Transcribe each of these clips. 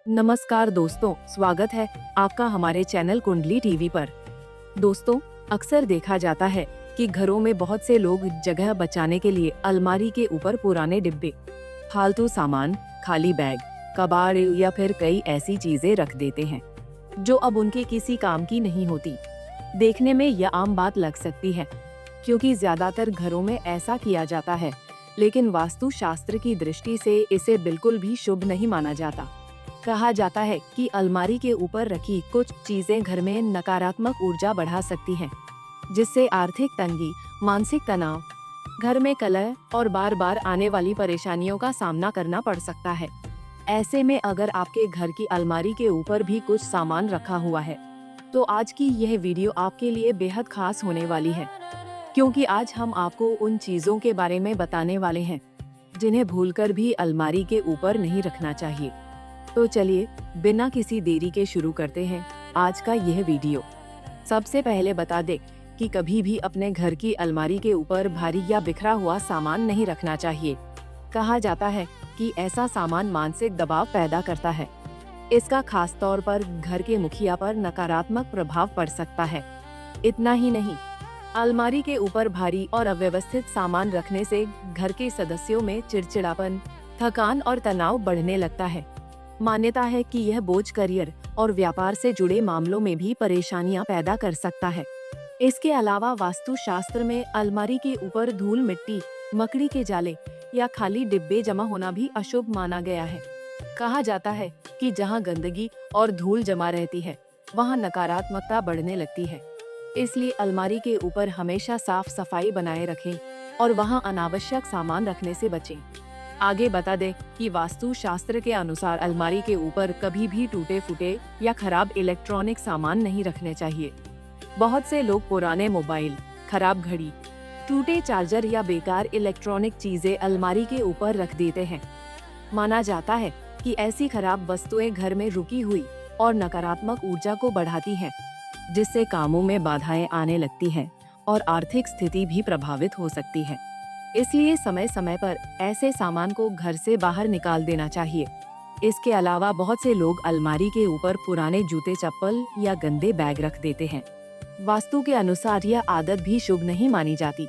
नमस्कार दोस्तों, स्वागत है आपका हमारे चैनल कुंडली टीवी पर। दोस्तों, अक्सर देखा जाता है कि घरों में बहुत से लोग जगह बचाने के लिए अलमारी के ऊपर पुराने डिब्बे, फालतू सामान, खाली बैग, कबाड़ या फिर कई ऐसी चीजें रख देते हैं जो अब उनके किसी काम की नहीं होती। देखने में यह आम बात लग सकती है क्योंकि ज्यादातर घरों में ऐसा किया जाता है, लेकिन वास्तु शास्त्र की दृष्टि से इसे बिल्कुल भी शुभ नहीं माना जाता। कहा जाता है कि अलमारी के ऊपर रखी कुछ चीजें घर में नकारात्मक ऊर्जा बढ़ा सकती हैं, जिससे आर्थिक तंगी, मानसिक तनाव, घर में कलह और बार बार आने वाली परेशानियों का सामना करना पड़ सकता है। ऐसे में अगर आपके घर की अलमारी के ऊपर भी कुछ सामान रखा हुआ है, तो आज की यह वीडियो आपके लिए बेहद खास होने वाली है, क्योंकि आज हम आपको उन चीजों के बारे में बताने वाले हैं जिन्हें भूलकर भी अलमारी के ऊपर नहीं रखना चाहिए। तो चलिए बिना किसी देरी के शुरू करते हैं आज का यह वीडियो। सबसे पहले बता दें कि कभी भी अपने घर की अलमारी के ऊपर भारी या बिखरा हुआ सामान नहीं रखना चाहिए। कहा जाता है कि ऐसा सामान मानसिक दबाव पैदा करता है। इसका खास तौर पर घर के मुखिया पर नकारात्मक प्रभाव पड़ सकता है। इतना ही नहीं, अलमारी के ऊपर भारी और अव्यवस्थित सामान रखने से घर के सदस्यों में चिड़चिड़ापन, थकान और तनाव बढ़ने लगता है। मान्यता है कि यह बोझ करियर और व्यापार से जुड़े मामलों में भी परेशानियां पैदा कर सकता है। इसके अलावा वास्तु शास्त्र में अलमारी के ऊपर धूल मिट्टी, मकड़ी के जाले या खाली डिब्बे जमा होना भी अशुभ माना गया है। कहा जाता है कि जहां गंदगी और धूल जमा रहती है, वहां नकारात्मकता बढ़ने लगती है। इसलिए अलमारी के ऊपर हमेशा साफ सफाई बनाए रखें और वहां अनावश्यक सामान रखने से बचें। आगे बता दें कि वास्तु शास्त्र के अनुसार अलमारी के ऊपर कभी भी टूटे फूटे या खराब इलेक्ट्रॉनिक सामान नहीं रखने चाहिए। बहुत से लोग पुराने मोबाइल, खराब घड़ी, टूटे चार्जर या बेकार इलेक्ट्रॉनिक चीजें अलमारी के ऊपर रख देते हैं। माना जाता है कि ऐसी खराब वस्तुएं घर में रुकी हुई और नकारात्मक ऊर्जा को बढ़ाती हैं, जिससे कामों में बाधाएं आने लगती हैं और आर्थिक स्थिति भी प्रभावित हो सकती है। इसलिए समय समय पर ऐसे सामान को घर से बाहर निकाल देना चाहिए। इसके अलावा बहुत से लोग अलमारी के ऊपर पुराने जूते, चप्पल या गंदे बैग रख देते हैं। वास्तु के अनुसार यह आदत भी शुभ नहीं मानी जाती।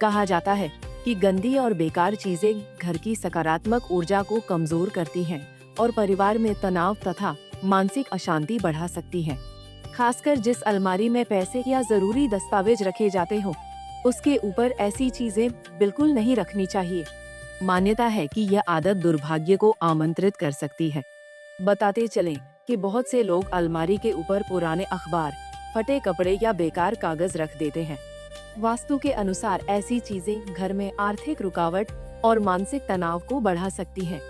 कहा जाता है कि गंदी और बेकार चीजें घर की सकारात्मक ऊर्जा को कमजोर करती हैं और परिवार में तनाव तथा मानसिक अशांति बढ़ा सकती हैं। खासकर जिस अलमारी में पैसे या जरूरी दस्तावेज रखे जाते हो, उसके ऊपर ऐसी चीजें बिल्कुल नहीं रखनी चाहिए। मान्यता है कि यह आदत दुर्भाग्य को आमंत्रित कर सकती है। बताते चलें कि बहुत से लोग अलमारी के ऊपर पुराने अखबार, फटे कपड़े या बेकार कागज रख देते हैं। वास्तु के अनुसार ऐसी चीजें घर में आर्थिक रुकावट और मानसिक तनाव को बढ़ा सकती हैं।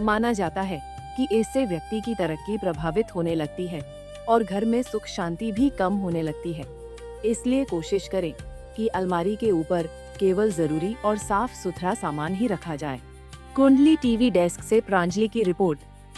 माना जाता है कि इससे व्यक्ति की तरक्की प्रभावित होने लगती है और घर में सुख शांति भी कम होने लगती है। इसलिए कोशिश करें कि अलमारी के ऊपर केवल जरूरी और साफ सुथरा सामान ही रखा जाए। कुंडली टीवी डेस्क से प्रांजलि की रिपोर्ट।